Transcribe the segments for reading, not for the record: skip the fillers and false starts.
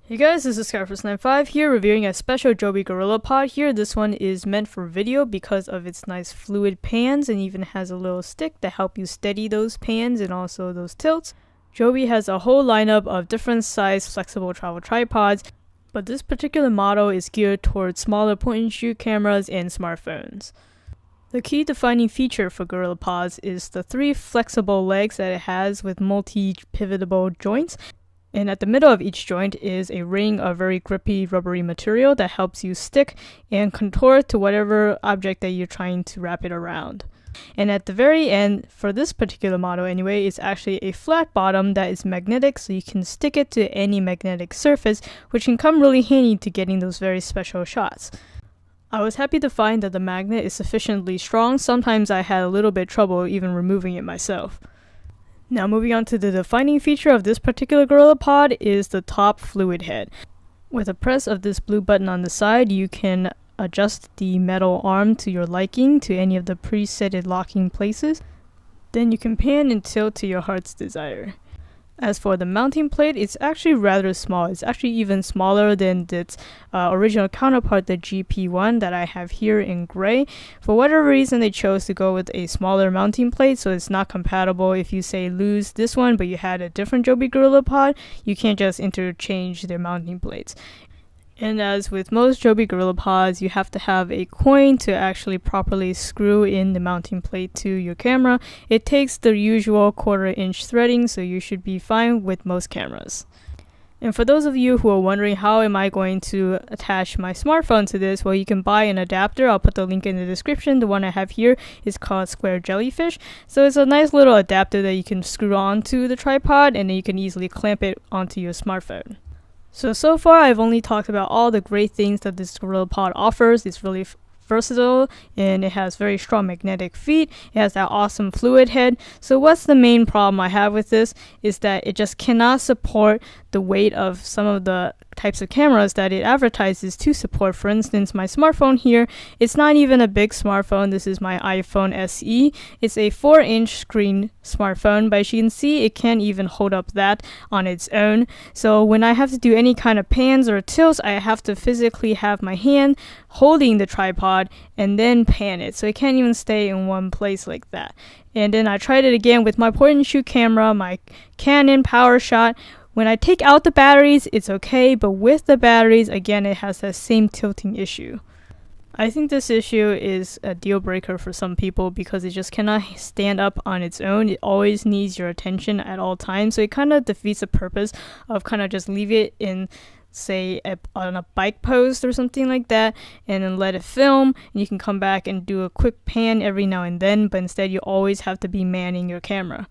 Hey guys, this is Skyforce95 here reviewing a special Joby GorillaPod here. This one is meant for video because of its nice fluid pans and even has a little stick to help you steady those pans and also those tilts. Joby has a whole lineup of different size flexible travel tripods, but this particular model is geared towards smaller point-and-shoot cameras and smartphones. The key defining feature for GorillaPods is the 3 flexible legs that it has with multi-pivotable joints. And at the middle of each joint is a ring of very grippy rubbery material that helps you stick and contort to whatever object that you're trying to wrap it around. And at the very end, for this particular model anyway, it's actually a flat bottom that is magnetic, so you can stick it to any magnetic surface, which can come really handy to getting those very special shots. I was happy to find that the magnet is sufficiently strong. Sometimes I had a little bit trouble even removing it myself. Now moving on to the defining feature of this particular GorillaPod is the top fluid head. With a press of this blue button on the side, you can adjust the metal arm to your liking to any of the presetted locking places. Then you can pan and tilt to your heart's desire. As for the mounting plate, it's actually rather small. It's actually even smaller than its original counterpart, the GP1 that I have here in gray. For whatever reason, they chose to go with a smaller mounting plate, so it's not compatible. If you say lose this one, but you had a different Joby GorillaPod, you can't just interchange their mounting plates. And as with most Joby GorillaPods, you have to have a coin to actually properly screw in the mounting plate to your camera. It takes the usual 1/4 inch threading, so you should be fine with most cameras. And for those of you who are wondering how am I going to attach my smartphone to this, well, you can buy an adapter. I'll put the link in the description. The one I have here is called Square Jellyfish. So it's a nice little adapter that you can screw onto the tripod and then you can easily clamp it onto your smartphone. So far I've only talked about all the great things that this GorillaPod offers. It's really versatile and it has very strong magnetic feet. It has that awesome fluid head. So what's the main problem I have with this is that it just cannot support the weight of some of the types of cameras that it advertises to support. For instance, my smartphone here, it's not even a big smartphone. This is my iPhone SE. It's a 4-inch screen smartphone, but as you can see, it can't even hold up that on its own. So when I have to do any kind of pans or tilts, I have to physically have my hand holding the tripod and then pan it. So it can't even stay in one place like that. And then I tried it again with my point-and-shoot camera, my Canon PowerShot. When I take out the batteries, it's okay, but with the batteries, again, it has that same tilting issue. I think this issue is a deal breaker for some people because it just cannot stand up on its own. It always needs your attention at all times, so it kind of defeats the purpose of kind of just leave it in, say, on a bike post or something like that, and then let it film, and you can come back and do a quick pan every now and then, but instead you always have to be manning your camera.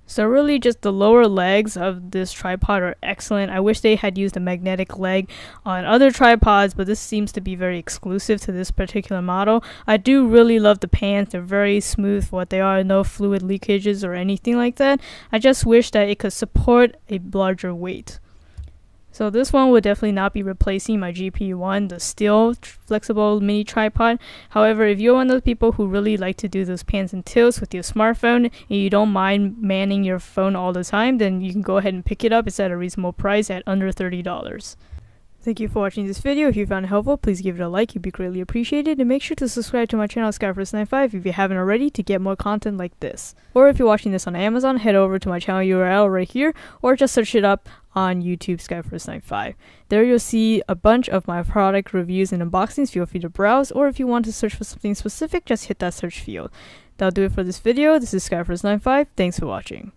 So really just the lower legs of this tripod are excellent. I wish they had used a magnetic leg on other tripods, but this seems to be very exclusive to this particular model. I do really love the pans. They're very smooth for what they are. No fluid leakages or anything like that. I just wish that it could support a larger weight. So this one would definitely not be replacing my GP1, the steel flexible mini tripod. However, if you're one of those people who really like to do those pans and tilts with your smartphone and you don't mind manning your phone all the time, then you can go ahead and pick it up. It's at a reasonable price at under $30. Thank you for watching this video. If you found it helpful, please give it a like. It'd be greatly appreciated. And make sure to subscribe to my channel, Skyforce95, if you haven't already, to get more content like this. Or if you're watching this on Amazon, head over to my channel URL right here, or just search it up on YouTube, Skyforce95. There you'll see a bunch of my product reviews and unboxings. Feel free to browse, or if you want to search for something specific, just hit that search field. That'll do it for this video. This is Skyforce95. Thanks for watching.